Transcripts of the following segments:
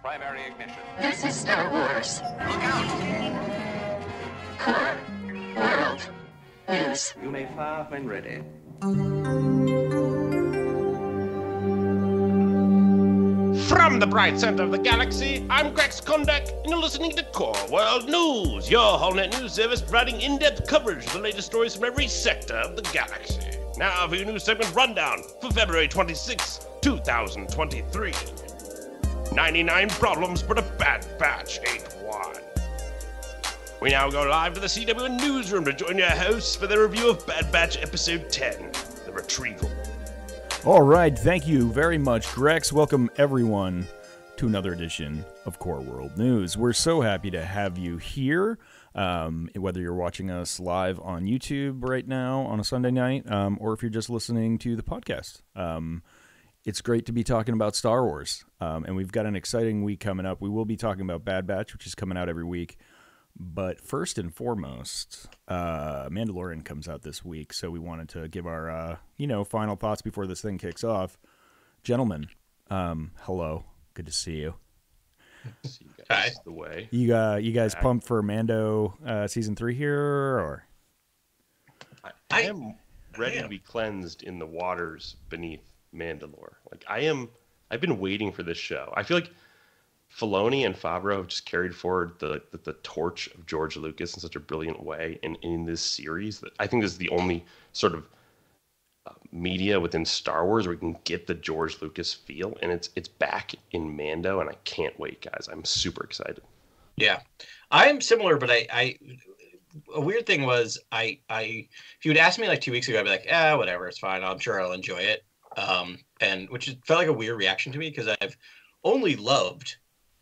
Primary ignition. This is Star Wars. Look out! Core World News. You may fire when ready. From the bright center of the galaxy, I'm Grex Kondak, and you're listening to Core World News, your whole-net news service providing in-depth coverage of the latest stories from every sector of the galaxy. Now for your news segment rundown for February 26, 2023. 99 problems, but a bad batch ain't one. We now go live to the CW newsroom to join your hosts for the review of Bad Batch Episode 10, The Retrieval. All right, thank you very much, Grex. Welcome, everyone, to another edition of Core World News. We're so happy to have you here, whether you're watching us live on YouTube right now on a Sunday night, or if you're just listening to the podcast. It's great to be talking about Star Wars, and we've got an exciting week coming up. We will be talking about Bad Batch, which is coming out every week. But first and foremost, Mandalorian comes out this week, so we wanted to give our, final thoughts before this thing kicks off. Gentlemen, hello. Good to see you. See you guys. The way. You guys pumped for Mando season 3 here, or? I am ready to be cleansed in the waters beneath Mandalore. I've been waiting for this show. I feel like Filoni and Favreau have just carried forward the torch of George Lucas in such a brilliant way, and in this series, that I think this is the only sort of media within Star Wars where we can get the George Lucas feel, and it's back in Mando, and I can't wait, guys. I'm super excited. Yeah, I'm similar, but I a weird thing was if you had asked me like 2 weeks ago, I'd be like, whatever, it's fine. I'm sure I'll enjoy it. And which felt like a weird reaction to me because I've only loved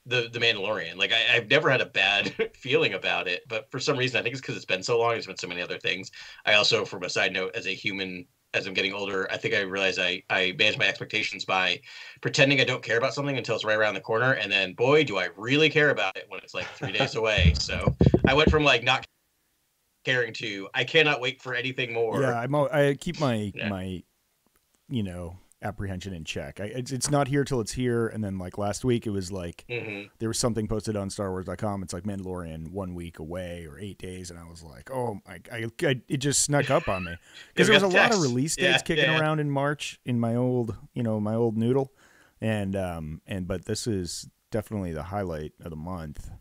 the Mandalorian. Like I've never had a bad feeling about it, but for some reason, I think it's because it's been so long. There's been so many other things. I also, from a side note, as a human, as I'm getting older, I think I realize I manage my expectations by pretending I don't care about something until it's right around the corner. And then, boy, do I really care about it when it's like 3 days away. So I went from like not caring to I cannot wait for anything more. Yeah, I keep my apprehension in check. It's not here till it's here, and then like last week it was like there was something posted on starwars.com. It's like Mandalorian 1 week away or 8 days, and I was like, oh my, it just snuck up on me because there was a lot of release dates kicking around in March in my old noodle, and but this is definitely the highlight of the month.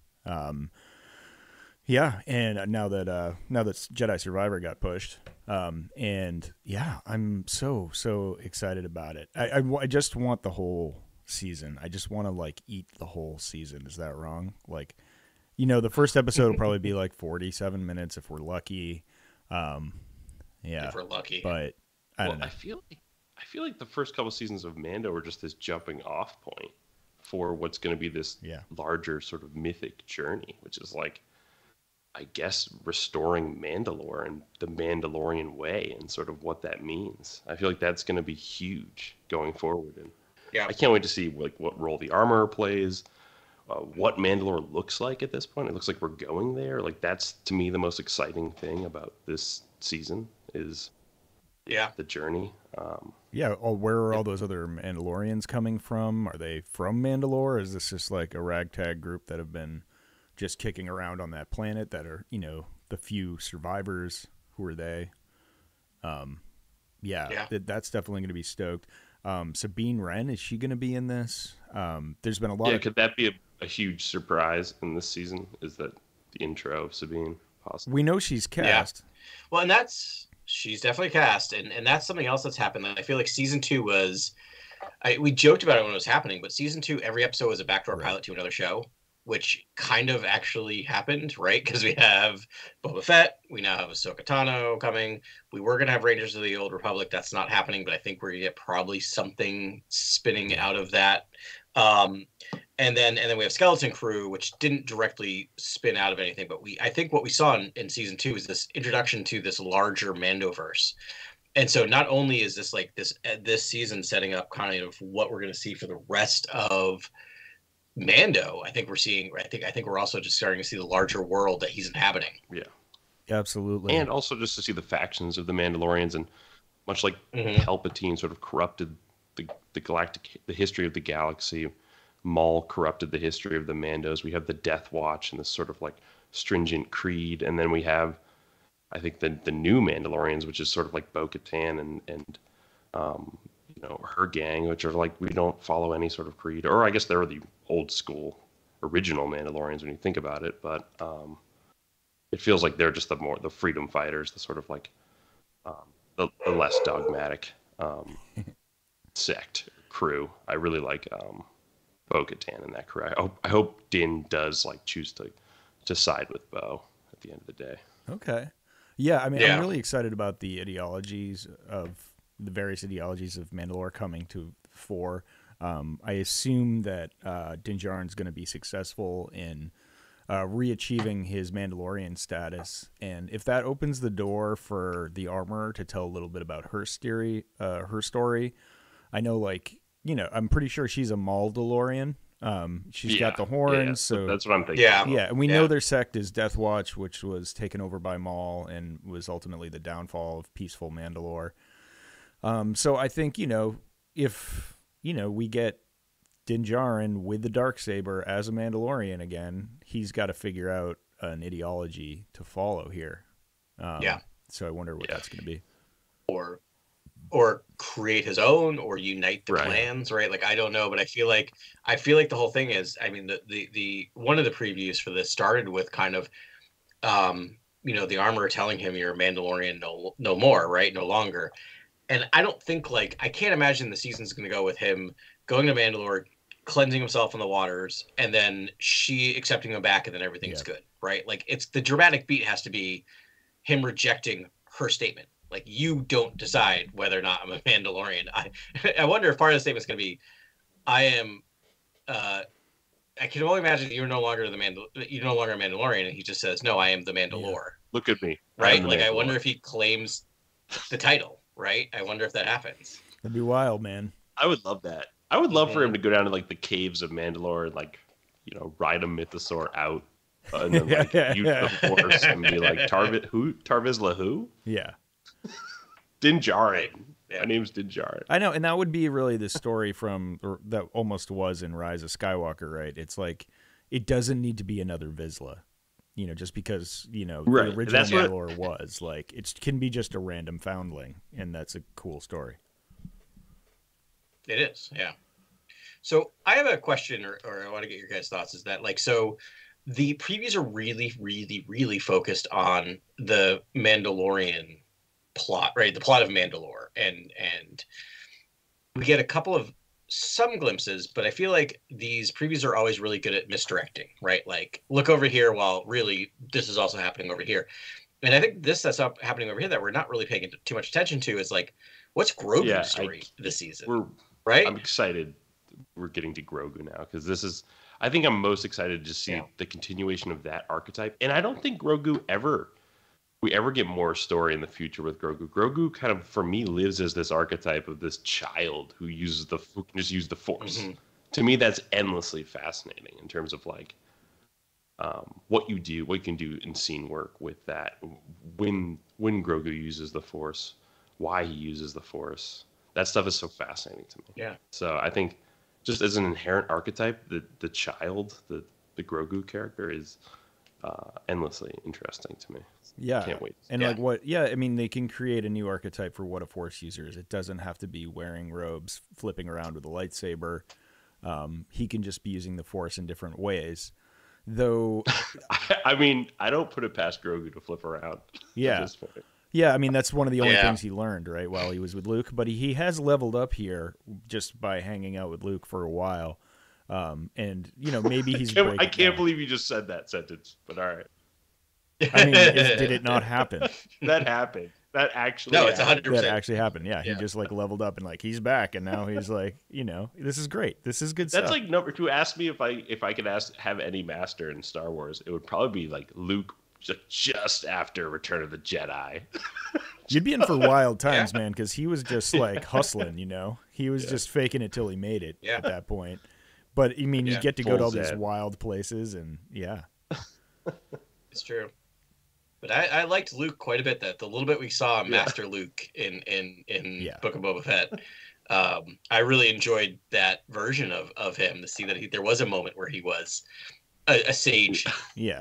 Yeah, and now that Jedi Survivor got pushed, and yeah, I'm so excited about it. I just want the whole season. I just want to like eat the whole season. Is that wrong? Like, the first episode will probably be like 47 minutes if we're lucky. Yeah, if we're lucky. But I don't know. I feel like the first couple seasons of Mando were just this jumping off point for what's going to be this larger sort of mythic journey, which is like, I guess, restoring Mandalore and the Mandalorian way and sort of what that means. I feel like that's going to be huge going forward. And I can't wait to see like what role the armorer plays, what Mandalore looks like at this point. It looks like we're going there. Like that's, to me, the most exciting thing about this season is the journey. Where are all those other Mandalorians coming from? Are they from Mandalore? Or is this just like a ragtag group that have been just kicking around on that planet that are, the few survivors? Who are they? That's definitely going to be stoked. Sabine Wren, is she going to be in this? There's been a lot. Could that be a huge surprise in this season? Is that the intro of Sabine possible? We know she's cast. Yeah. Well, and she's definitely cast, and that's something else that's happened. I feel like season 2 was, we joked about it when it was happening, but season 2, every episode was a backdoor pilot to another show, which kind of actually happened, right? Because we have Boba Fett, we now have Ahsoka Tano coming. We were going to have Rangers of the Old Republic. That's not happening, but I think we're going to get probably something spinning out of that. And then we have Skeleton Crew, which didn't directly spin out of anything, but I think what we saw in season 2 is this introduction to this larger Mandoverse. And so not only is this like this season setting up kind of what we're going to see for the rest of Mando, I think we're also just starting to see the larger world that he's inhabiting. Yeah, absolutely. And also just to see the factions of the Mandalorians, and much like Palpatine sort of corrupted the history of the galaxy Maul corrupted the history of the Mandos. We have the Death Watch and this sort of like stringent creed, and then we have, I think, the new Mandalorians, which is sort of like Bo-Katan and her gang, which are like, we don't follow any sort of creed, or I guess they're the old school original Mandalorians when you think about it, but it feels like they're just the freedom fighters, the sort of like the less dogmatic sect crew. I really like Bo-Katan in that crew. I hope Din does like choose to side with Bo at the end of the day. Okay. Yeah, I mean, I'm really excited about the various ideologies of Mandalore coming to fore. I assume that Din Djarin's going to be successful in re-achieving his Mandalorian status, and if that opens the door for the Armorer to tell a little bit about her story, I know, like, I'm pretty sure she's a Maldalorian. She's got the horns, so that's what I'm thinking. Yeah, and we know their sect is Death Watch, which was taken over by Maul and was ultimately the downfall of peaceful Mandalore. So I think, if we get Din Djarin with the Darksaber as a Mandalorian again, he's got to figure out an ideology to follow here. So I wonder what that's going to be. Or create his own, or unite the clans, right? Like, I don't know, but I feel like the whole thing is, I mean, the one of the previews for this started with kind of, the Armorer telling him you're a Mandalorian no more, right? No longer. And I don't think, like, I can't imagine the season's going to go with him going to Mandalore, cleansing himself in the waters, and then she accepting him back, and then everything's good, right? Like, it's the dramatic beat has to be him rejecting her statement. Like, you don't decide whether or not I'm a Mandalorian. I wonder if part of the statement is going to be, I can only imagine you're no longer a Mandalorian, and he just says, no, I am the Mandalore. Yeah. Look at me. Right? Like, I wonder if he claims the title, right? I wonder if that happens. That'd be wild, man. I would love that. I would love for him to go down to like the caves of Mandalore and like, ride a mythosaur out and then like use the Force and be like, Tarvizsla who? Yeah. Din Djarin. My name's Din Djarin. I know, and that would be really the story that almost was in Rise of Skywalker, right? It's like, it doesn't need to be another Vizsla, just because, the original Mandalore was. Like, it can be just a random foundling, and that's a cool story. It is, yeah. So I have a question, or I want to get your guys' thoughts, is that, like, so the previews are really, really, really focused on the Mandalorian plot, right? The plot of Mandalore. And we get a couple of some glimpses, but I feel like these previews are always really good at misdirecting, right? Like, look over here while really this is also happening over here. And I think that's up happening over here that we're not really paying too much attention to is, like, what's Grogu's story this season? Right? I'm excited we're getting to Grogu now, because I think I'm most excited to see the continuation of that archetype. And I don't think we ever get more story in the future with Grogu. Grogu kind of, for me, lives as this archetype of this child who can just use the Force. Mm-hmm. To me, that's endlessly fascinating in terms of like what you can do in scene work with that. When Grogu uses the Force, why he uses the Force. That stuff is so fascinating to me. Yeah. So I think just as an inherent archetype, the child, the Grogu character is endlessly interesting to me. Yeah. Can't wait. And I mean, they can create a new archetype for what a Force user is. It doesn't have to be wearing robes, flipping around with a lightsaber. He can just be using the Force in different ways. Though, I mean, I don't put it past Grogu to flip around. Yeah. At this point. Yeah, I mean, that's one of the only things he learned, right, while he was with Luke. But he has leveled up here just by hanging out with Luke for a while. And, maybe he's I can't believe you just said that sentence, but all right. I mean, did it not happen? That happened. That actually it's 100%. That actually happened, yeah. He just, like, leveled up and, like, he's back, and now he's like, this is great. This is good stuff. That's like number two. Ask me if I could have any master in Star Wars. It would probably be, like, Luke just after Return of the Jedi. You'd be in for wild times, man, because he was just, like, hustling, He was just faking it till he made it at that point. But, I mean, you get to go to all these wild places, and, It's true. But I liked Luke quite a bit. That the little bit we saw Master Luke in Book of Boba Fett, I really enjoyed that version of him, to see that there was a moment where he was a sage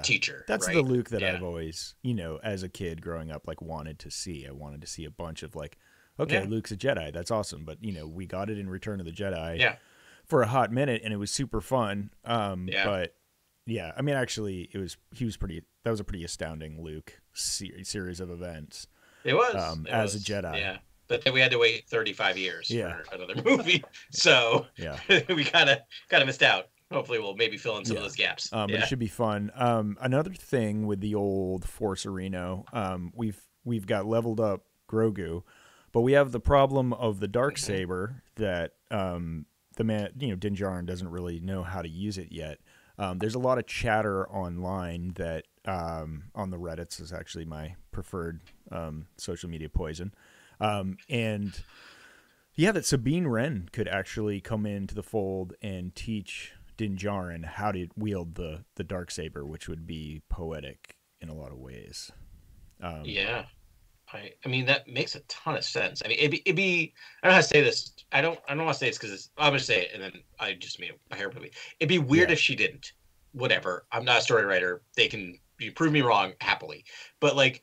teacher. That's right? the Luke that I've always, as a kid growing up, like wanted to see. I wanted to see a bunch of like, okay, Luke's a Jedi. That's awesome. But, we got it in Return of the Jedi for a hot minute, and it was super fun. But yeah, I mean, actually, that was a pretty astounding Luke series of events. It was. As a Jedi. Yeah. But then we had to wait 35 years for another movie. So we kind of missed out. Hopefully we'll maybe fill in some of those gaps. But it should be fun. Another thing with the old Force Reno, we've got leveled up Grogu, but we have the problem of the Darksaber that the man, Din Djarin doesn't really know how to use it yet. There's a lot of chatter online that on the Reddits is actually my preferred social media poison. And that Sabine Wren could actually come into the fold and teach Din Djarin how to wield the Darksaber, which would be poetic in a lot of ways. I mean, that makes a ton of sense. I mean, it'd be I don't know how to say this. I don't want to say this because I'm going to say it, and then I just made a hair movie. It'd be weird if she didn't. Whatever. I'm not a story writer. You prove me wrong happily. But like,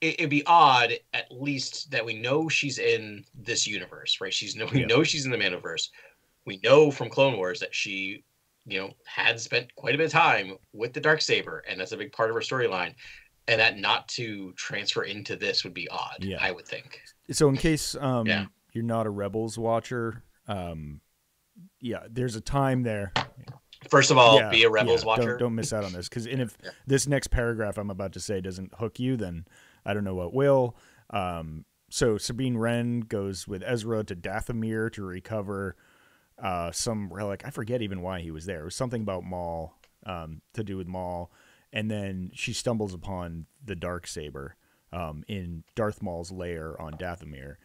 it'd be odd, at least, that we know she's in this universe, right? We know she's in the Mandoverse. We know from Clone Wars that she, had spent quite a bit of time with the Darksaber, and that's a big part of her storyline. And that not to transfer into this would be odd, I would think. So in case you're not a Rebels watcher, there's a time there. First of all, be a Rebels watcher. Don't miss out on this, because if this next paragraph I'm about to say doesn't hook you, then I don't know what will. So Sabine Wren goes with Ezra to Dathomir to recover some relic. I forget even why he was there. It was something about Maul, to do with Maul. And then she stumbles upon the Darksaber in Darth Maul's lair on Dathomir.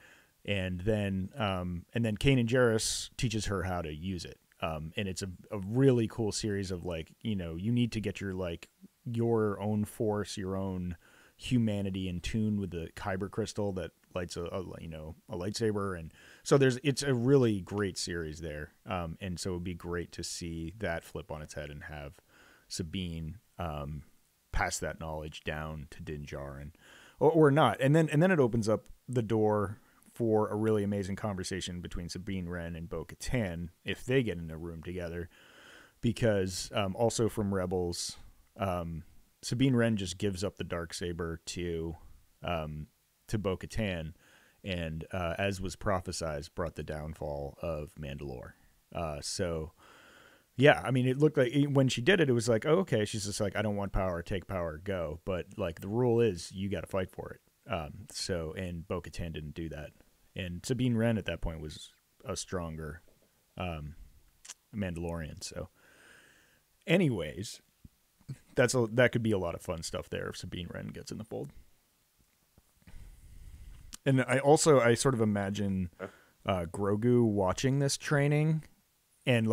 And then Kanan Jarrus teaches her how to use it. And it's a really cool series of like, you need to get your own force, your own humanity in tune with the Kyber crystal that lights a lightsaber. And so it's a really great series there. And so it'd be great to see that flip on its head and have Sabine pass that knowledge down to Din Djarin, or not. And then it opens up the door for a really amazing conversation between Sabine Wren and Bo-Katan if they get in a room together, because also from Rebels, Sabine Wren just gives up the Darksaber to Bo-Katan, and as was prophesized, brought the downfall of Mandalore. Yeah, I mean, it looked like when she did it, it was like, oh, okay, she's just like, I don't want power, take power, go. But like the rule is you got to fight for it. And Bo-Katan didn't do that. And Sabine Wren at that point was a stronger Mandalorian. So anyways, that could be a lot of fun stuff there if Sabine Wren gets in the fold. And I sort of imagine Grogu watching this training. And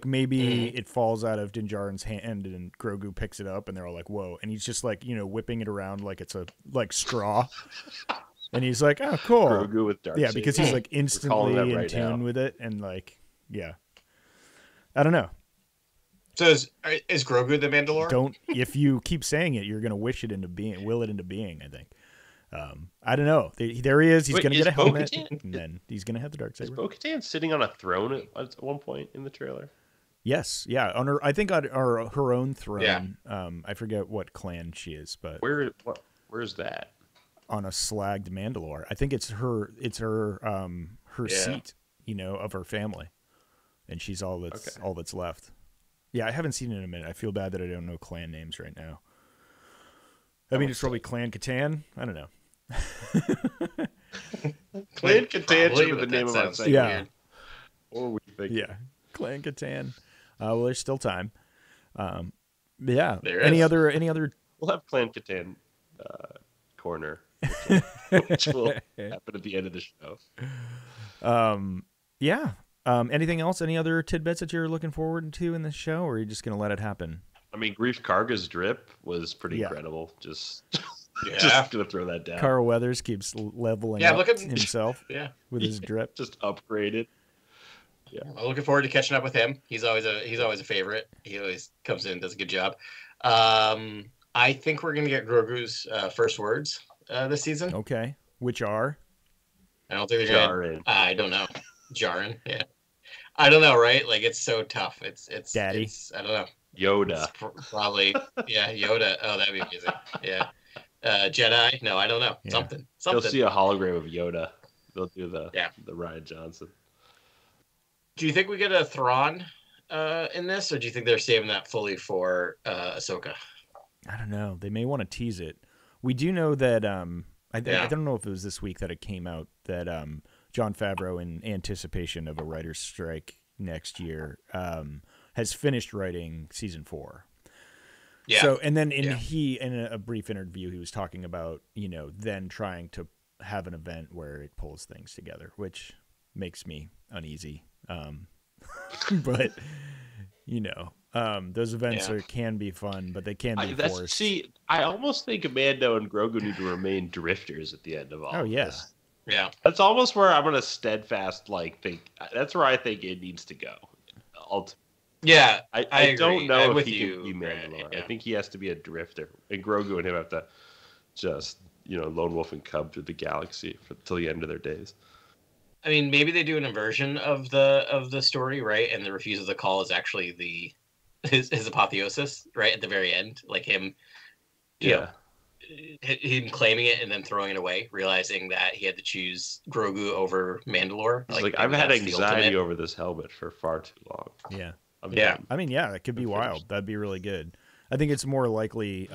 maybe it falls out of Din Djarin's hand and Grogu picks it up and they're all like, whoa. And he's just whipping it around like it's a straw. And he's like, oh, cool. Grogu with dark. Yeah, because he's instantly in tune with it. And I don't know. So is Grogu the Mandalore? If you keep saying it, you're going to will it into being, I think. I don't know. There he is. He's going to get a helmet, and then he's going to have the Darksaber. Is Bo-Katan sitting on a throne at one point in the trailer? Yes. Yeah. On her own throne. Yeah. I forget what clan she is, but where's that? On a slagged Mandalore. I think it's her seat, of her family, and she's all that's left. Yeah. I haven't seen it in a minute. I feel bad that I don't know clan names right now. I mean, it's probably Clan Catan. I don't know. Clan Catan should be the name of our site. Yeah. Or we think. Yeah. Clan Catan. Well, there's still time. Yeah. There any is. Other? We'll have Clan Catan corner, which will happen at the end of the show. Yeah. Anything else? Any other tidbits that you're looking forward to in this show, or are you just going to let it happen? I mean, Grief Karga's drip was pretty incredible. Just Yeah. Just gonna throw that down. Carl Weathers keeps leveling Yeah, up look at himself Yeah. with his drip. Just upgraded. Yeah. I'm looking forward to catching up with him. He's always a favorite. He always comes in and does a good job. I think we're gonna get Grogu's first words this season. Okay, which are? I don't think they're Jarring. I don't know. Jarring, yeah. I don't know, right? Like it's so tough. It's Daddy. I don't know. Yoda. Probably, yeah. Yoda. Oh, that'd be amazing. Yeah. Jedi. No, I don't know. Yeah. Something. You'll see a hologram of Yoda. They'll do the Rian Johnson. Do you think we get a Thrawn in this, or do you think they're saving that fully for Ahsoka? I don't know. They may want to tease it. We do know that I don't know if it was this week that it came out that Jon Favreau, in anticipation of a writer's strike next year, has finished writing season 4. Yeah. So, and then in a brief interview, he was talking about, then trying to have an event where it pulls things together, which makes me uneasy. But those events can be fun, but they can be forced. See, I almost think Mando and Grogu need to remain drifters at the end of all of this. Yeah. That's almost where I'm going to steadfast think. That's where I think it needs to go. Yeah, I don't know if he you, can be Mandalorian. yeah. I think he has to be a drifter, and Grogu and him have to just lone wolf and cub through the galaxy till the end of their days. I mean, maybe they do an inversion of the story, right? And the refusal of the call is actually his apotheosis, right at the very end, like him. Him claiming it and then throwing it away, realizing that he had to choose Grogu over Mandalore. He's like I've had anxiety over this helmet for far too long. Yeah. I mean, that could be wild. That'd be really good. I think it's more likely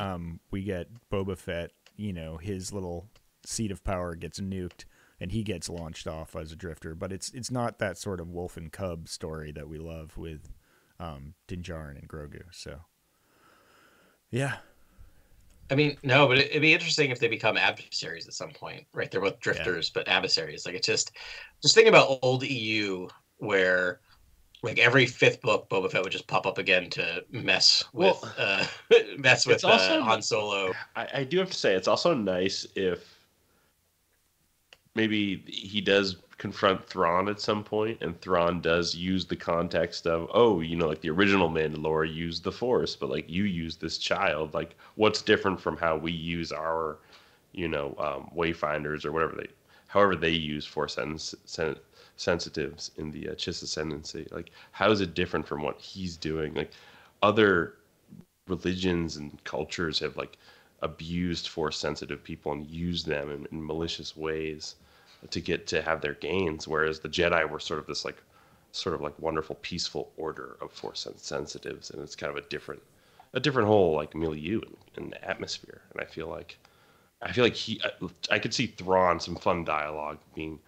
we get Boba Fett, his little seat of power gets nuked and he gets launched off as a drifter. But it's not that sort of wolf and cub story that we love with Din Djarin and Grogu. So, yeah. I mean, no, but it'd be interesting if they become adversaries at some point, right? They're both drifters, but adversaries. Like, it's just think about old EU where, like, every 5th book, Boba Fett would just pop up again to mess with Han Solo. I do have to say, it's also nice if maybe he does confront Thrawn at some point, and Thrawn does use the context of, like the original Mandalore used the Force, but like you use this child. Like, what's different from how we use our, wayfinders or however they use Force sensitives in the Chiss Ascendancy? Like, how is it different from what he's doing? Like, other religions and cultures have like abused Force sensitive people and used them in malicious ways to have their gains, whereas the Jedi were sort of like wonderful peaceful order of Force sensitives, and it's kind of a different whole like milieu and atmosphere. And I feel like I could see Thrawn, some fun dialogue being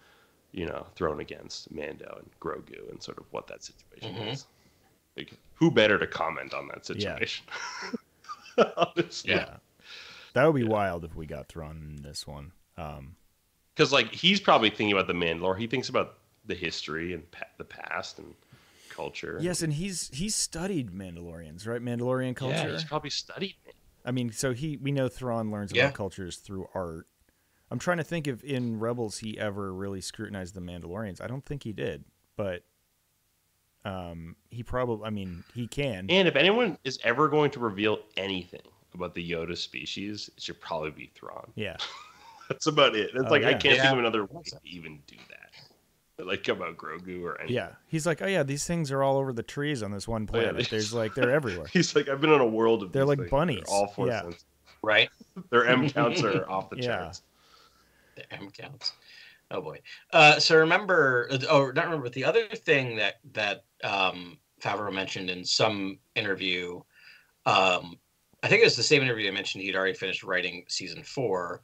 thrown against Mando and Grogu and sort of what that situation is. Like, who better to comment on that situation? Honestly. Yeah, that would be wild if we got Thrawn in this one. Because like he's probably thinking about the Mandalore. He thinks about the history and the past and culture. Yes, and he's studied Mandalorians, right? Mandalorian culture. Yeah, he's probably studied it. I mean, so we know Thrawn learns about cultures through art. I'm trying to think if in Rebels he ever really scrutinized the Mandalorians. I don't think he did, but he probably. I mean, he can. And if anyone is ever going to reveal anything about the Yoda species, it should probably be Thrawn. Yeah. That's about it. It's I can't think of another way to even do that. Like about Grogu or anything. Yeah. He's like, these things are all over the trees on this one planet. They're everywhere. He's like, I've been on a world of they're like things. bunnies. They're all Force sensitive. Right? Their M counts are off the charts. The M counts. Oh boy. So remember, but the other thing that Favreau mentioned in some interview, I think it was the same interview I mentioned he'd already finished writing season 4.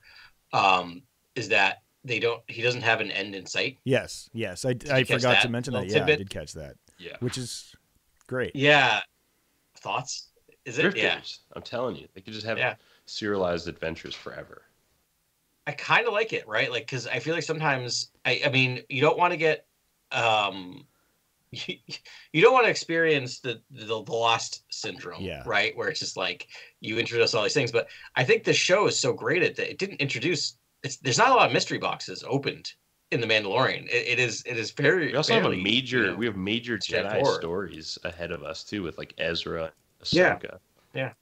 Is that he doesn't have an end in sight. Yes. I forgot to mention that. Yeah, I did catch that. Yeah. Which is great. Yeah. Thoughts? Is it? Drifters. Yeah. I'm telling you, they could just have serialized adventures forever. I kind of like it, right? Like, because I feel like sometimes, I mean, you don't want to get you don't want to experience the lost syndrome, right? Where it's just like you introduce all these things. But I think the show is so great at that it didn't introduce. There's not a lot of mystery boxes opened in The Mandalorian. It is very. We also have a major. We have major Jedi stories ahead of us too, with like Ezra, Ahsoka. Yeah.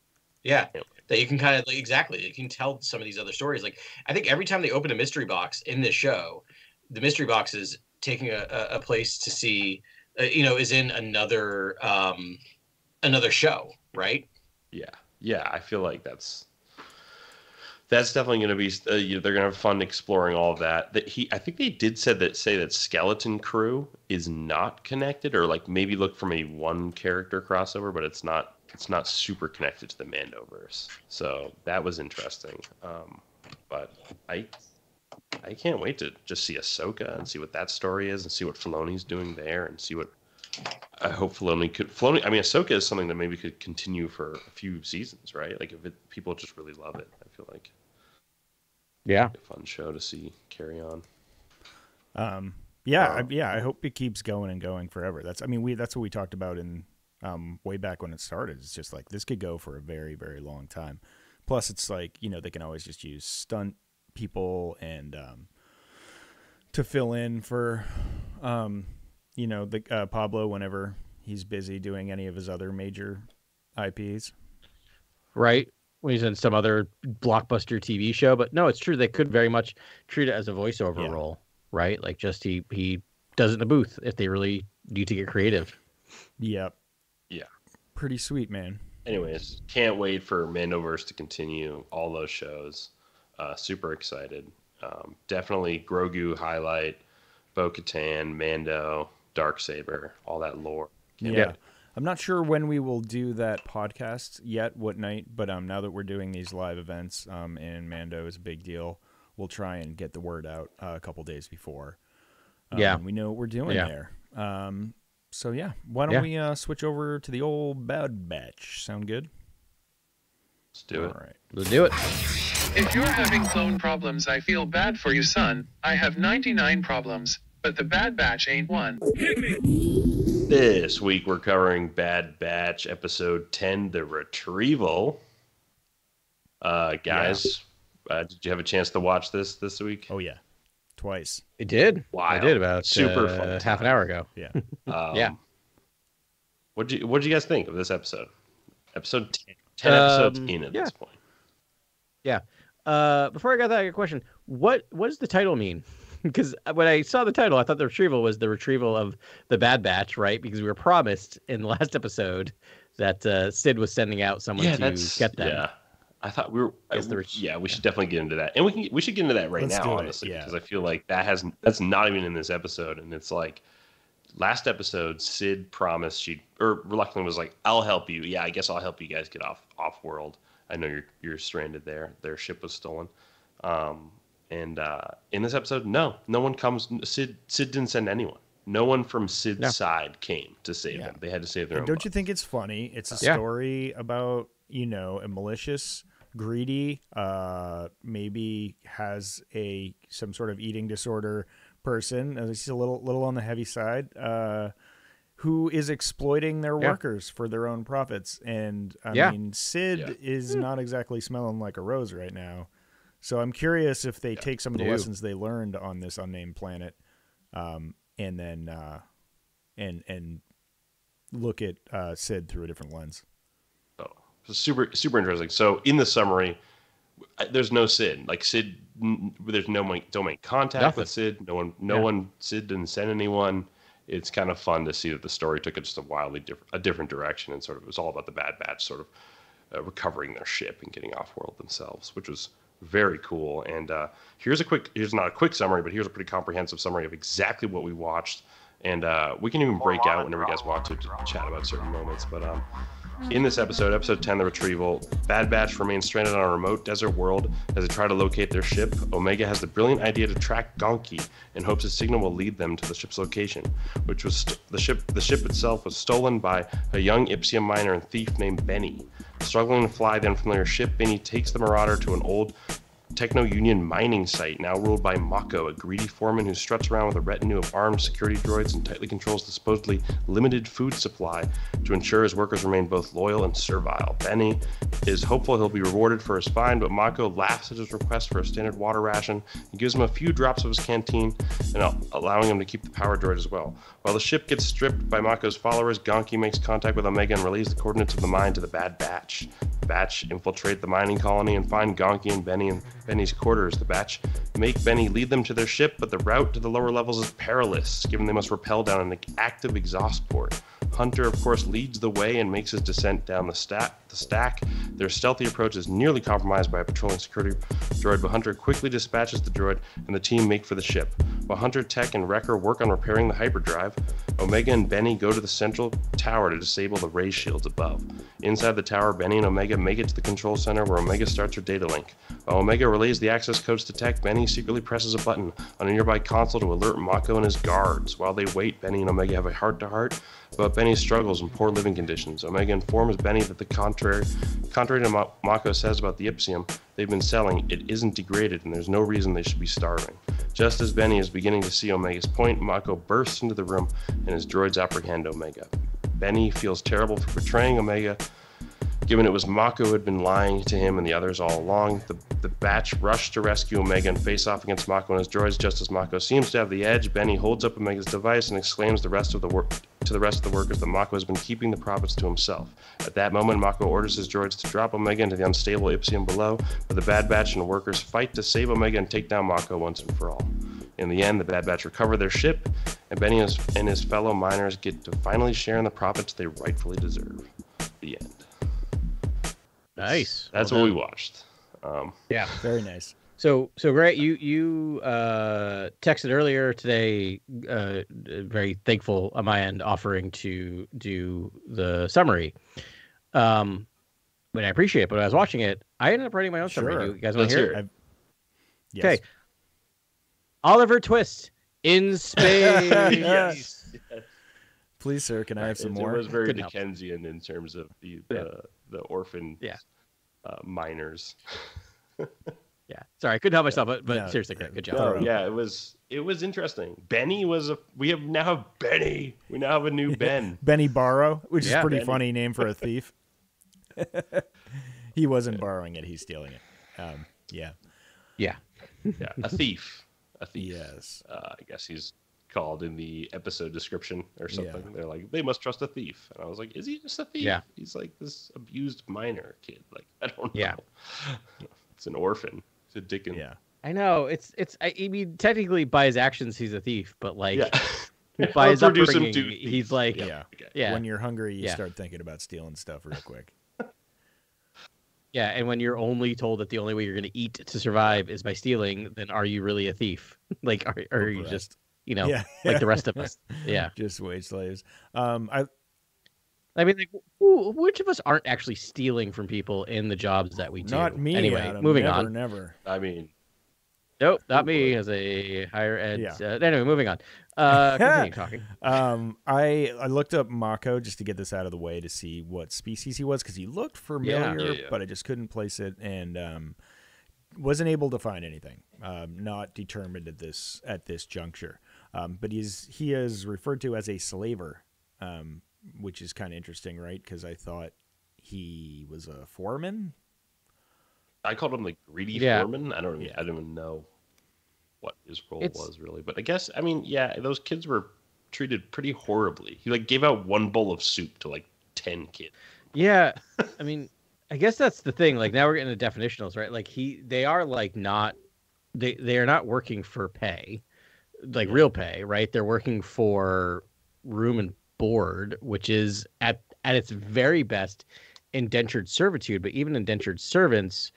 That you can kind of exactly. You can tell some of these other stories. Like I think every time they open a mystery box in this show, the mystery box is taking a place to see. Is in another show, right? Yeah. I feel like that's definitely going to be. They're going to have fun exploring all of that. I think they did say that Skeleton Crew is not connected, or like maybe look from a one character crossover, but it's not super connected to the Mandoverse. So that was interesting. But I can't wait to just see Ahsoka and see what that story is, and see what Filoni's doing there, and see what I hope Filoni. I mean, Ahsoka is something that maybe could continue for a few seasons, right? Like if people just really love it, I feel like a fun show to see carry on. I hope it keeps going and going forever. That's what we talked about in way back when it started. It's just like this could go for a very, very long time. Plus, it's like they can always just use stunt people and to fill in for the Pablo whenever he's busy doing any of his other major IPs. Right. When he's in some other blockbuster TV show. But no, it's true. They could very much treat it as a voiceover role, right? Like just he does it in the booth if they really need to get creative. Yep. Yeah. Pretty sweet, man. Anyways, can't wait for Mandoverse to continue all those shows. Super excited. Definitely Grogu highlight, Bo-Katan, Mando, Darksaber, all that lore. I'm not sure when we will do that podcast yet, what night, but now that we're doing these live events and Mando is a big deal, we'll try and get the word out a couple days before. We know what we're doing there. So why don't we switch over to the old Bad Batch? Sound good? Let's do it. All right. Let's do it. If you're having clone problems, I feel bad for you, son. I have 99 problems, but the Bad Batch ain't one. This week we're covering Bad Batch episode 10, The Retrieval. Guys, did you have a chance to watch this week? Oh, yeah. Twice. I did. Wow. I did about super fun half an hour ago. Yeah. What'd you guys think of this episode? Episode 10 episodes in at this point. Yeah. Before I got that, I got a question. What does the title mean? Because when I saw the title, I thought the retrieval was the retrieval of the Bad Batch, right? Because we were promised in the last episode that Sid was sending out someone to get them. Yeah. I thought we were. We should definitely get into that, and we should get into that right now, honestly, because I feel like that's not even in this episode, and it's like last episode, Sid promised reluctantly was like, "I'll help you. Yeah, I guess I'll help you guys get off world. I know you're stranded there. Their ship was stolen." And in this episode, no one comes. Sid didn't send anyone. No one from Sid's side came to save them. They had to save their own. Don't you think it's funny? It's a story about a malicious, greedy, maybe has some sort of eating disorder person. He's a little on the heavy side. Who is exploiting their workers for their own profits. And I mean, Sid is not exactly smelling like a rose right now. So I'm curious if they take some of the lessons they learned on this unnamed planet, and then and look at Sid through a different lens. Oh, super, super interesting. So in the summary, there's no Sid. Like Sid, there's don't make contact with Sid. No one. Sid didn't send anyone. It's kind of fun to see that the story took it just a different direction, and sort of it was all about the Bad Batch sort of recovering their ship and getting off world themselves, which was very cool. And here's not a quick summary, but here's a pretty comprehensive summary of exactly what we watched. And we can even break out whenever you guys want to chat about certain moments. But in this episode 10, The Retrieval, Bad Batch remains stranded on a remote desert world as they try to locate their ship. Omega has the brilliant idea to track Gonki in hopes a signal will lead them to the ship's location, which was the ship itself was stolen by a young Ipsium miner and thief named Benni. Struggling to fly the unfamiliar ship, Benni takes the Marauder to an old Techno-Union mining site, now ruled by Mako, a greedy foreman who struts around with a retinue of armed security droids and tightly controls the supposedly limited food supply to ensure his workers remain both loyal and servile. Benni is hopeful he'll be rewarded for his find, but Mako laughs at his request for a standard water ration and gives him a few drops of his canteen, and allowing him to keep the power droid as well. While the ship gets stripped by Mako's followers, Gonki makes contact with Omega and relays the coordinates of the mine to the Bad Batch. The Batch infiltrate the mining colony and find Gonki and Benni in Benni's quarters. The Batch make Benni lead them to their ship, but the route to the lower levels is perilous, given they must rappel down an active exhaust port. Hunter, of course, leads the way and makes his descent down the stack. Their stealthy approach is nearly compromised by a patrolling security droid, but Hunter quickly dispatches the droid, and the team make for the ship. While Hunter, Tech, and Wrecker work on repairing the hyperdrive, Omega and Benni go to the central tower to disable the ray shields above. Inside the tower, Benni and Omega make it to the control center, where Omega starts her data link. While Omega relays the access codes to Tech, Benni secretly presses a button on a nearby console to alert Mako and his guards. While they wait, Benni and Omega have a heart-to-heart about Benni's struggles and poor living conditions. Omega informs Benni that the contrary to Mako says about the Ipsium they've been selling, it isn't degraded and there's no reason they should be starving. Just as Benni is beginning to see Omega's point, Mako bursts into the room and his droids apprehend Omega. Benni feels terrible for betraying Omega, given it was Mako who had been lying to him and the others all along. The Batch rush to rescue Omega and face off against Mako and his droids. Just as Mako seems to have the edge, Benni holds up Omega's device and exclaims to the rest of the workers that Mako has been keeping the profits to himself. At that moment, Mako orders his droids to drop Omega into the unstable Ipsium below, but the Bad Batch and workers fight to save Omega and take down Mako once and for all. In the end, the Bad Batch recover their ship, and Benni and his fellow miners get to finally share in the profits they rightfully deserve. The end. Nice. That's what we watched. Yeah, very nice. So great. You texted earlier today. Very thankful on my end, offering to do the summary. But I appreciate it. But when I was watching it, I ended up writing my own summary. You guys want to hear it? Yes. Okay. Oliver Twist in space. Yes. Please, sir, can I have some more? It was very Dickensian in terms of the orphan miners. Yeah, sorry, I couldn't help myself, but seriously, great, good job. Oh, yeah, it was interesting. Benni we now have Benni. We now have a new Ben. Benni Borrow, which is a pretty funny name for a thief. He wasn't borrowing it; he's stealing it. Yeah, a thief. Yes. I guess he's called in the episode description or something. Yeah. They're like, they must trust a thief. And I was like, is he just a thief? Yeah. He's like this abused minor kid. Like, I don't know. Yeah. It's an orphan. It's a Dickens. Yeah. I know. I mean, technically by his actions, he's a thief, but like by his upbringing, he's like, yeah. When you're hungry, you start thinking about stealing stuff real quick. Yeah, and when you're only told that the only way you're going to eat to survive is by stealing, then are you really a thief? Like, are you just, like the rest of us? Yeah, just wage slaves. I mean, like, which of us aren't actually stealing from people in the jobs that we do? Not me. Anyway, Adam. moving never, on. Never. I mean, nope, not me as a higher ed. Anyway, moving on. Continue talking. I looked up Mako just to get this out of the way to see what species he was because he looked familiar, but I just couldn't place it and wasn't able to find anything. Not determined at this juncture. But he is referred to as a slaver, which is kind of interesting, right? Because I thought he was a foreman. I called him the greedy foreman. I don't even know what his role was really, but I guess those kids were treated pretty horribly. He like gave out one bowl of soup to like 10 kids. Yeah, I mean, I guess that's the thing. Like now we're getting to definitionals, right? Like they are like not they are not working for pay, like real pay, right? They're working for room and board, which is at its very best indentured servitude. But even indentured servants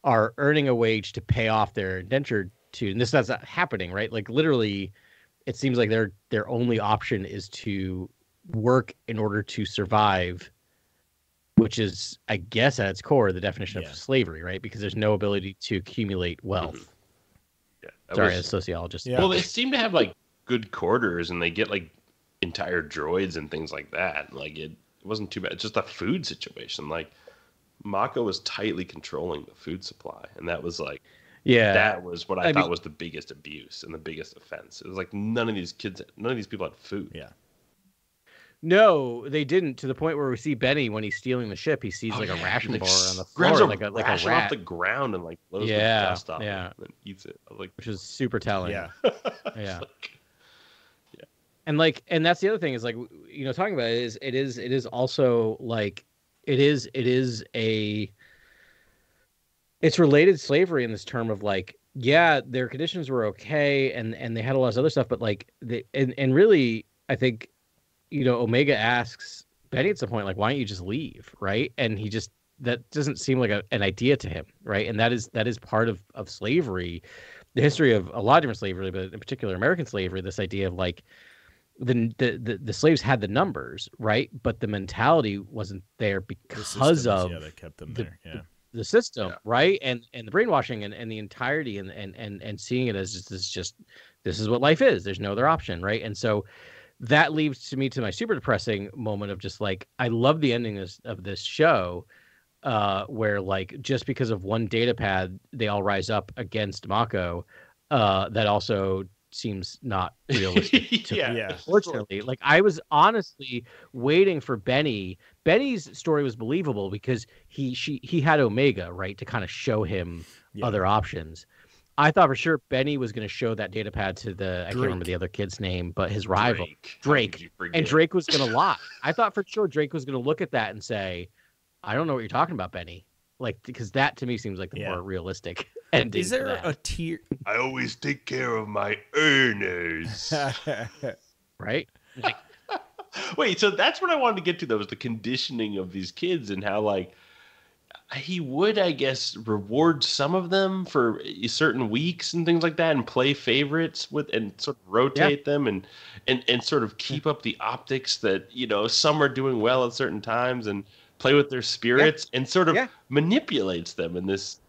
are earning a wage to pay off their indentured. And that's not happening, right? Like literally, it seems like their only option is to work in order to survive, which is, I guess, at its core, the definition of slavery, right? Because there's no ability to accumulate wealth. Mm-hmm. Yeah, sorry, as a sociologist. Yeah. Well, they seem to have like good quarters, and they get like entire droids and things like that. Like it wasn't too bad. It's just a food situation. Like Mako was tightly controlling the food supply, and that was like. Yeah, that was what I thought was the biggest abuse and the biggest offense. It was like none of these people had food. Yeah. No, they didn't. To the point where we see Benni when he's stealing the ship, he sees like a ration bar on the floor, grabs like a ration rat off the ground and like blows the dust off it and eats it. Like, which is super telling. Yeah, yeah. And that's the other thing is like, you know, talking about it is also like it's related to slavery in this term of like, yeah, their conditions were okay and they had a lot of other stuff, but like and really I think, you know, Omega asks Benni at some point, like, why don't you just leave? Right. And that doesn't seem like an idea to him. Right. And that is part of slavery, the history of a lot of different slavery, but in particular American slavery, this idea of like the slaves had the numbers, right. But the mentality wasn't there because of that kept them there. Yeah. The system. Right. And the brainwashing and the entirety and seeing it as just this is what life is. There's no other option. Right. And so that leads to me to my super depressing moment of just like, I love the ending of this show where like, just because of one data pad, they all rise up against Mako. That also seems not realistic to me, unfortunately. Like I was honestly waiting for Benni. Benni's story was believable because he had Omega, right, to kind of show him other options. I thought for sure Benni was going to show that data pad to I can't remember the other kid's name, but his rival, Drake. And Drake was going to lie. I thought for sure Drake was going to look at that and say, I don't know what you're talking about, Benni. Like, because that to me seems like the more realistic ending. Is there a tier? I always take care of my earners. Right? Like, wait, so that's what I wanted to get to, though, was the conditioning of these kids and how, like, he would, I guess, reward some of them for certain weeks and things like that and play favorites with and sort of rotate them and sort of keep up the optics that, you know, some are doing well at certain times and play with their spirits and sort of manipulates them in this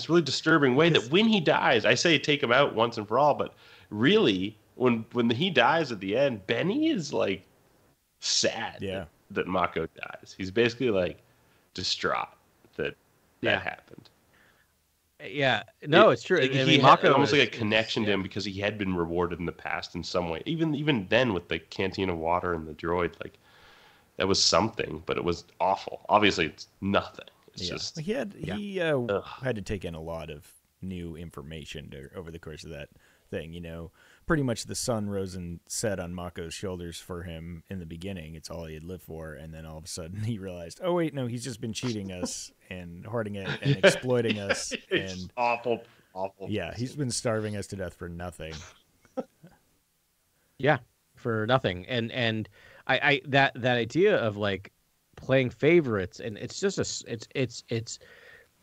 really disturbing way that when he dies, I say take him out once and for all, but really when he dies at the end, Benni is like sad that Mako dies. He's basically like distraught that happened. Yeah, no, it's true. He had almost like a connection to him because he had been rewarded in the past in some way. Even then with the canteen of water and the droid, like that was something, but it was awful. Obviously, it's nothing. It's just he had to take in a lot of new information over the course of that thing. You know, pretty much the sun rose and set on Mako's shoulders for him in the beginning. It's all he had lived for, and then all of a sudden he realized, oh wait, no, he's just been cheating us and hoarding it and exploiting us. It's and awful. Yeah, he's been starving us to death for nothing. For nothing. And I that idea of like playing favorites, and it's just it's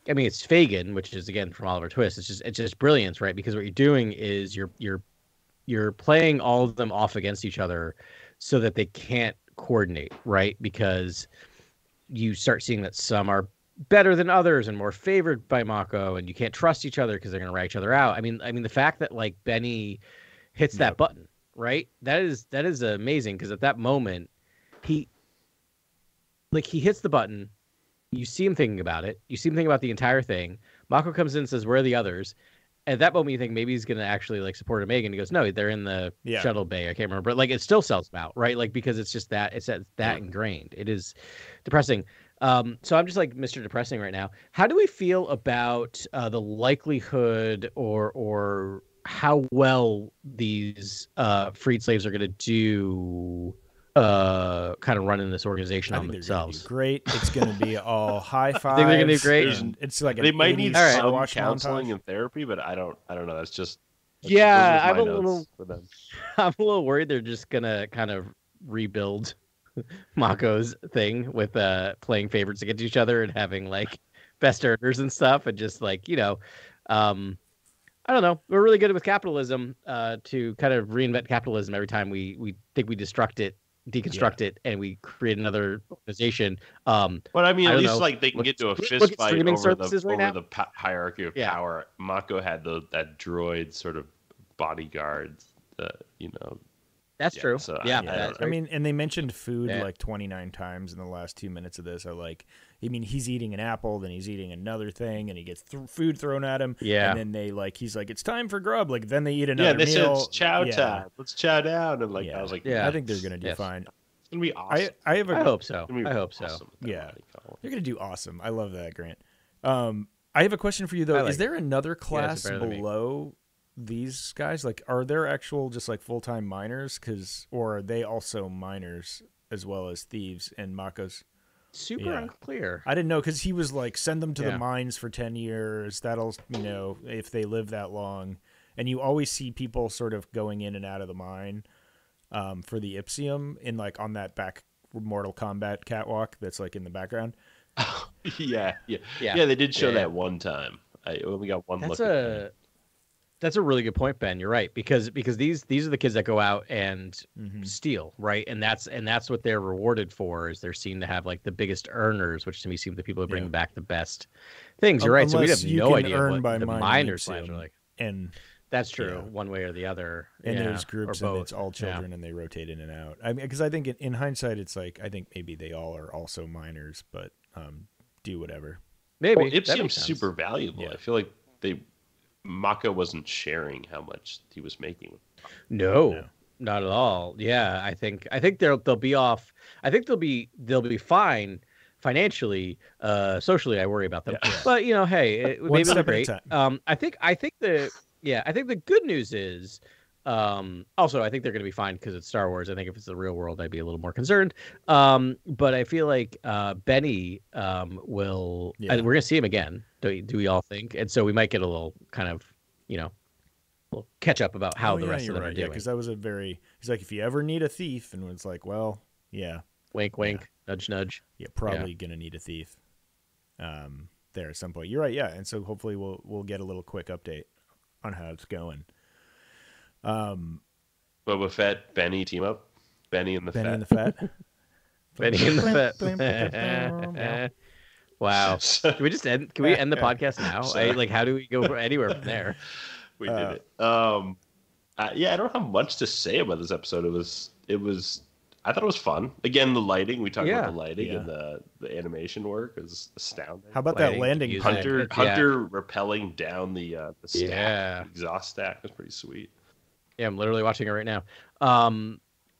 I mean, it's Fagin, which is again from Oliver Twist. It's just brilliance, right? Because what you're doing is you're playing all of them off against each other so that they can't coordinate, right? Because you start seeing that some are better than others and more favored by Mako, and you can't trust each other because they're going to rat each other out. I mean, the fact that like Benni hits that button, right? That is amazing because at that moment he hits the button. You see him thinking about it. You see him thinking about the entire thing. Mako comes in and says, "Where are the others?" At that moment, you think maybe he's going to actually like support Omega. And he goes, "No, they're in the shuttle bay. I can't remember." But like, it still sells him out, right? Like because it's just that ingrained. It is depressing. So I'm just like Mr. Depressing right now. How do we feel about the likelihood or how well these freed slaves are going to do? Kind of running this organization on themselves. Great. It's going to be all high fives. I think they're going to do great. It's like they might need some counseling and therapy, but I don't know. That's just I'm a little worried they're just gonna kind of rebuild Mako's thing with playing favorites against each other and having like best earners and stuff, and just like I don't know. We're really good with capitalism to kind of reinvent capitalism every time we think we deconstruct it, and we create another organization. But I mean, at least like they can get to a fist fight over the hierarchy of power. Mako had that droid sort of bodyguards, That's true. So I mean, and they mentioned food Yeah. like 29 times in the last 2 minutes of this. I mean, he's eating an apple, then he's eating another thing, and he gets food thrown at him. Yeah. And then he's like, it's time for grub. Like, then they eat another this meal. is chow time. Let's chow down. And I was like, I think they're gonna do fine. It's gonna be awesome. I hope so. It's gonna be I hope so. awesome. Yeah, they're gonna do awesome. I love that, Grant. I have a question for you though. Is there another class below these guys? Like, are there actual just like full-time miners? Or are they also miners as well as thieves and Makos? Super unclear. I didn't know, because he was like, send them to the mines for 10 years. That'll, if they live that long. And you always see people sort of going in and out of the mine for the Ipsium in like on that back Mortal Kombat catwalk that's like in the background. Yeah. They did show that one time. I only got one look. That's a really good point, Ben. You're right, because these are the kids that go out and steal, right? And that's what they're rewarded for. Is they're seen to have like the biggest earners, which to me seem the people that bring back the best things. You're right. So we have no idea what the miners are like. And that's true, one way or the other. And there's groups, and it's all children, and they rotate in and out. I mean, because I think in hindsight, it's like I think maybe they all are also miners, but do whatever. Maybe Ipsium's super valuable. Yeah. I feel like Mako wasn't sharing how much he was making. No, not at all. Yeah, I think they'll be off. I think they'll be fine financially. Socially, I worry about them. Yeah. But hey, maybe they're great. I think the good news is. Also, I think they're going to be fine because it's Star Wars. I think if it's the real world, I'd be a little more concerned. But I feel like Benni will. We're going to see him again. Do we all think? And so we might get a little kind of, little catch up about how the rest of them are doing. Yeah, because that was he's like, if you ever need a thief, and it's like, well, yeah. Wink, wink, nudge, nudge. Yeah, probably going to need a thief there at some point. You're right, yeah. And so hopefully we'll get a little quick update on how it's going. But with Fett, Benni team up, Benni and the Fett. Benni and the Fett. Wow. Can we just end? Can we end the podcast now? How do we go anywhere from there? We did it. I don't have much to say about this episode. It was. I thought it was fun. Again, the lighting. We talked about the lighting and the animation work is astounding. How about that landing? Hunter rappelling down the stack, the exhaust stack was pretty sweet. Yeah, I'm literally watching it right now.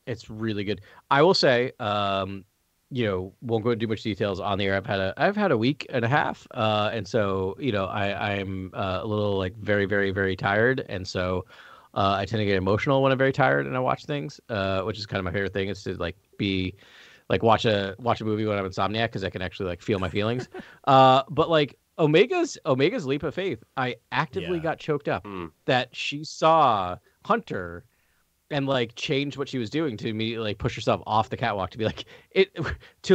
It's really good. I will say, won't go into too much details on the air. I've had a week and a half, and so I'm a little like very, very, very tired, and so I tend to get emotional when I'm very tired and I watch things, which is kind of my favorite thing is to watch a movie when I'm insomniac because I can actually feel my feelings. But Omega's leap of faith, I actively got choked up that she saw Hunter and change what she was doing to immediately push herself off the catwalk to be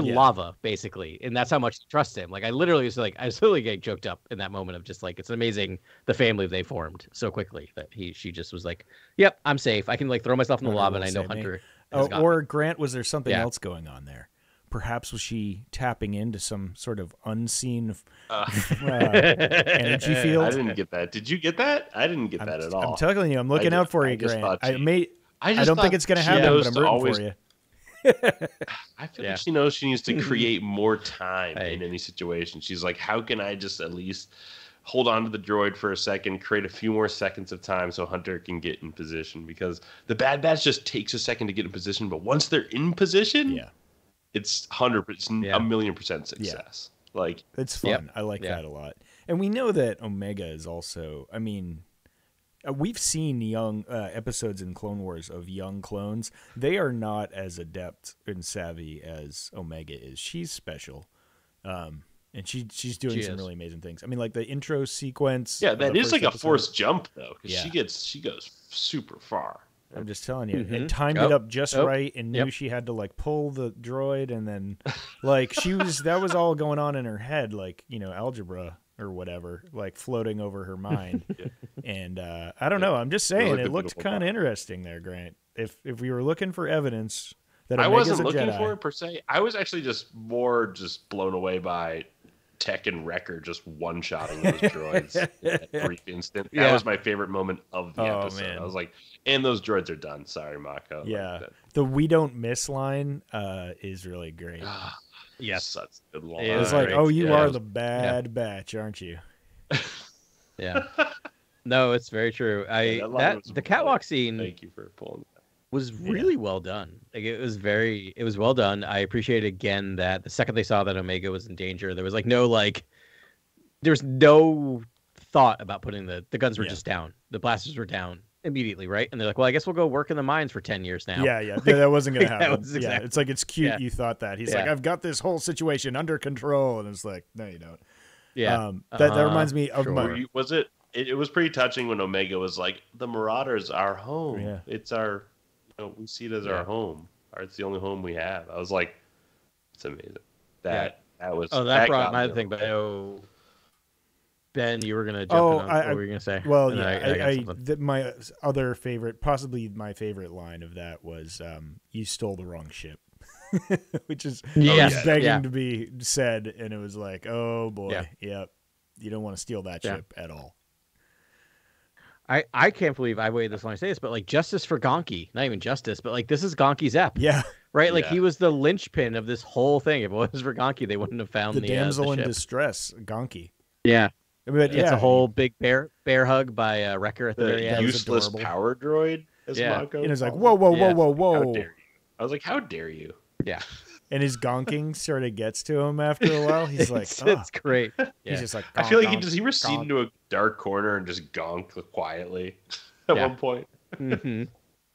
lava basically, and that's how much she trusts him. I literally was getting choked up in that moment of just it's amazing the family they formed so quickly that she just was like, yep, I'm safe. I can throw myself in the lava and I know Hunter. Or Grant, was there something else going on there? Perhaps was she tapping into some sort of unseen energy field? I didn't get that. Did you get that? I didn't get that at all. I'm telling you, I'm looking out for you, Grant. I don't think it's going to happen, but I'm rooting for you. I feel like she knows she needs to create more time in any situation. She's like, how can I just at least hold on to the droid for a second, create a few more seconds of time so Hunter can get in position? Because the Bad Batch just takes a second to get in position, but once they're in position, it's 100%, a 1,000,000% success. It's fun. I like that a lot. And we know that Omega is also, we've seen young episodes in Clone Wars of young clones. They are not as adept and savvy as Omega is. She's special. And she's doing some really amazing things. the intro sequence. Yeah, that is a forced jump though, because she goes super far. I'm just telling you, and timed it up just right, and knew she had to pull the droid, and then that was all going on in her head, algebra or whatever, floating over her mind. And I don't know. I'm just saying, it looked kind of interesting there, Grant. If we were looking for evidence that I Omega's wasn't looking Jedi, for it per se. I was actually just blown away by Tech and Wrecker just one-shotting those droids in that brief instant. That was my favorite moment of the episode. Man. I was like, and those droids are done. Sorry, Mako. Yeah. Like the "we don't miss" line is really great. Yes, such a good line. It's like, oh, you are the bad batch, aren't you? Yeah. No, it's very true. The catwalk scene. Thank you for pulling that. Was really well done. Like it was well done. I appreciate again that the second they saw that Omega was in danger, there was no thought about putting the guns were just down. The blasters were down immediately, right? And they're like, well, I guess we'll go work in the mines for 10 years now. Yeah. That wasn't gonna happen. Exactly, it's like it's cute you thought that. He's like, I've got this whole situation under control, and it's like, no, you don't. Yeah. That reminds me of was it? It was pretty touching when Omega was like, the Marauders, our home. Yeah. It's our, we see it as our home. It's the only home we have. I was like, it's amazing. That was. Oh, that brought my thing. But Ben, you were gonna jump in. What were you gonna say? Well, my other favorite, possibly my favorite line of that was, "You stole the wrong ship," which is begging to be said, and it was like, oh boy, yep, you don't want to steal that ship at all. I can't believe I waited this long to say this, but like justice for Gonki, not even justice, but like this is Gonki's ep. Yeah. Right? Like he was the linchpin of this whole thing. If it was for Gonki, they wouldn't have found the damsel in distress, Gonki. Yeah. But it's a whole big bear hug by Wrecker at the very end. Useless power droid, as Mako. And it's like, whoa. How dare you? I was like, how dare you? Yeah. And his gonking sort of gets to him after a while. He's like, it's great. He's just like, I feel like he recede into a dark corner and just gonk quietly at one point. Mm-hmm.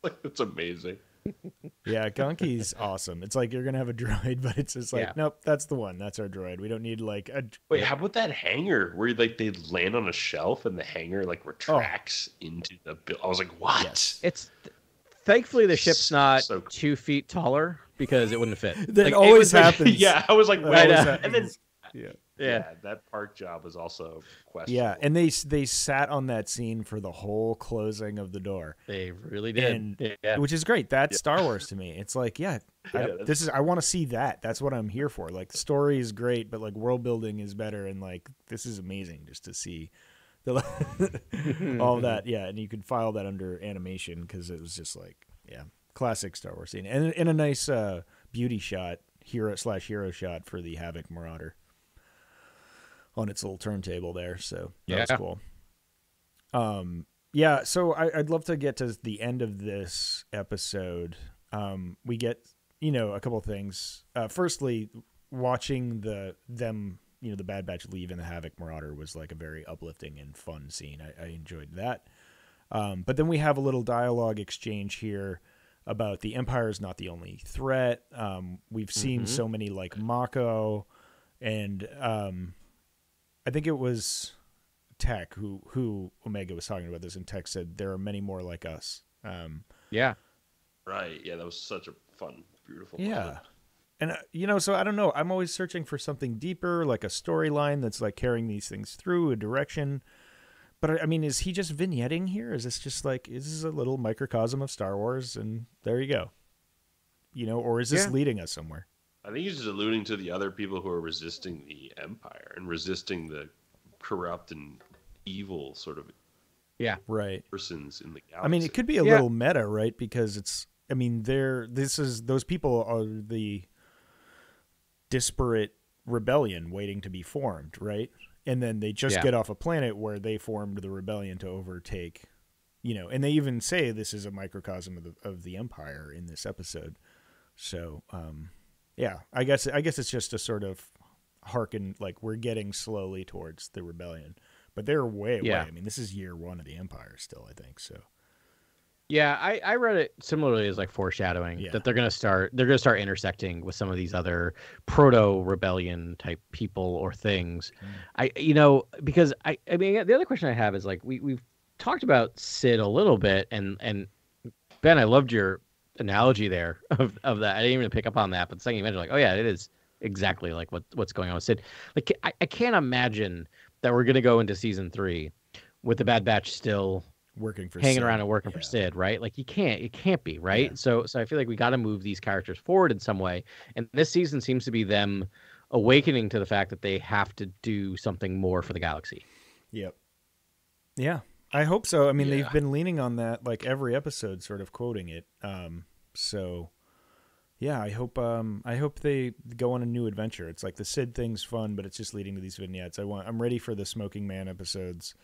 Like, that's amazing. Yeah, Gonki's awesome. It's like you're gonna have a droid, but it's just like, nope, that's the one. That's our droid. We don't need like a. Wait, how about that hangar where like they land on a shelf and the hangar like retracts into the? I was like, what? Yes. It's thankfully the ship's not 2 feet taller because it wouldn't fit. That always happens. Yeah, I was like, wait, and then yeah, that park job was also questionable. Yeah, and they sat on that scene for the whole closing of the door. They really did, which is great. That's Star Wars to me. It's like, I want to see that. That's what I'm here for. Like, the story is great, but like world building is better, and like this is amazing just to see all that. Yeah, and you could file that under animation because it was just like, classic Star Wars scene, and in a nice beauty shot, hero shot for the Havoc Marauder on its little turntable there. So that was cool. So I'd love to get to the end of this episode. We get, a couple of things. Firstly, watching the Bad Batch leave in the Havoc Marauder was like a very uplifting and fun scene. I enjoyed that. But then we have a little dialogue exchange here about the Empire is not the only threat. We've seen so many like Mako and I think it was Tech who Omega was talking about this, and Tech said there are many more like us. Yeah. Right. Yeah, that was such a fun, beautiful moment. And so I don't know. I'm always searching for something deeper, like a storyline that's like carrying these things through a direction. But I mean, is he just vignetting here? Is this just like, is this a little microcosm of Star Wars, and there you go? Or is this leading us somewhere? I think he's just alluding to the other people who are resisting the Empire and resisting the corrupt and evil sort of persons in the galaxy. I mean, it could be a little meta, right? Because those people are the disparate rebellion waiting to be formed, right? And then they just get off a planet where they formed the rebellion to overtake, and they even say this is a microcosm of the Empire in this episode. So, I guess it's just a sort of hearken, like we're getting slowly towards the rebellion, but they're way away. I mean, this is year one of the Empire still, I think. So, yeah, I read it similarly as like foreshadowing that they're gonna start intersecting with some of these other proto rebellion type people or things. Because I mean the other question I have is like we've talked about Sid a little bit, and Ben, I loved your analogy there of that. I didn't even pick up on that, but the second you mentioned, like, oh yeah, it is exactly like what's going on with Sid. Like I can't imagine that we're gonna go into season 3 with the Bad Batch still hanging around and working for Sid, right? Like it can't be, right? So I feel like we got to move these characters forward in some way, and this season seems to be them awakening to the fact that they have to do something more for the galaxy. Yep. Yeah, I hope so. I mean, they've been leaning on that like every episode, sort of quoting it. So yeah, I hope they go on a new adventure. It's like the Sid thing's fun, but it's just leading to these vignettes. I'm ready for the Smoking Man episodes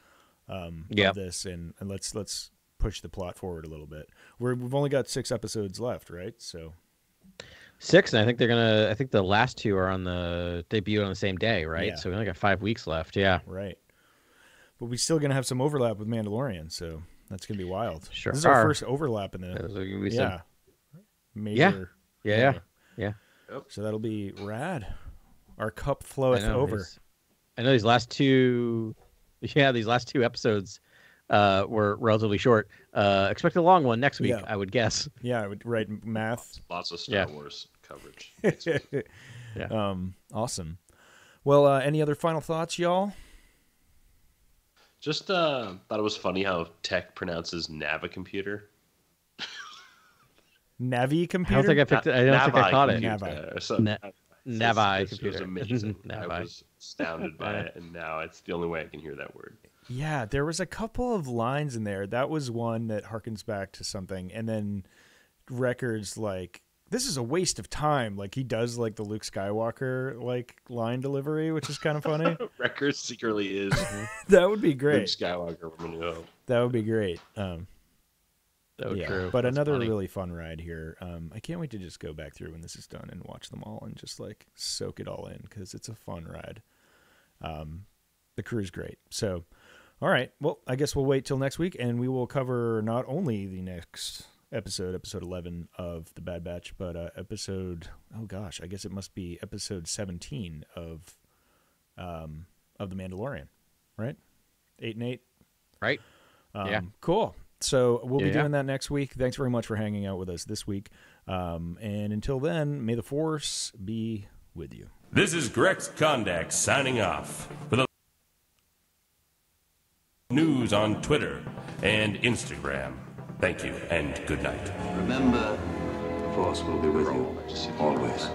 of this, and let's push the plot forward a little bit. We've only got 6 episodes left, right? So 6, and I think I think the last 2 are on the debut on the same day, right? Yeah. So we only got 5 weeks left. Yeah. Right. But we're still gonna have some overlap with Mandalorian, so that's gonna be wild. Sure. This is our first overlap in the major. Yeah. So that'll be rad. Our cup floweth over. I know these last 2 episodes were relatively short. Expect a long one next week, I would guess. Yeah, I would write math. Lots of Star Wars coverage. Yeah. Awesome. Well, any other final thoughts, y'all? Just thought it was funny how Tech pronounces Navicomputer. Navi computer? I don't think I picked it. I don't think I caught it. Navi computer. It was amazing. I was astounded by it, and now it's the only way I can hear that word. Yeah, there was a couple of lines in there. That was one that harkens back to something. And then Wrecker's like, this is a waste of time. Like, he does, like, the Luke Skywalker, like, line delivery, which is kind of funny. Wrecker secretly is. That would be great. Luke Skywalker from A New Hope. That would be great. True. But That's another funny. really fun ride here. I can't wait to just go back through when this is done and watch them all and just, like, soak it all in because it's a fun ride. The crew's great. So, all right. Well, I guess we'll wait till next week, and we will cover not only the next episode 11 of the Bad Batch, but episode, oh gosh, I guess it must be episode 17 of the Mandalorian, right? 8 and 8. Right. Yeah. Cool. So we'll be doing that next week. Thanks very much for hanging out with us this week. And until then, may the Force be with you. This is Grex Kondak signing off for the news on Twitter and Instagram. Thank you and good night. Remember, the Force will be with you always.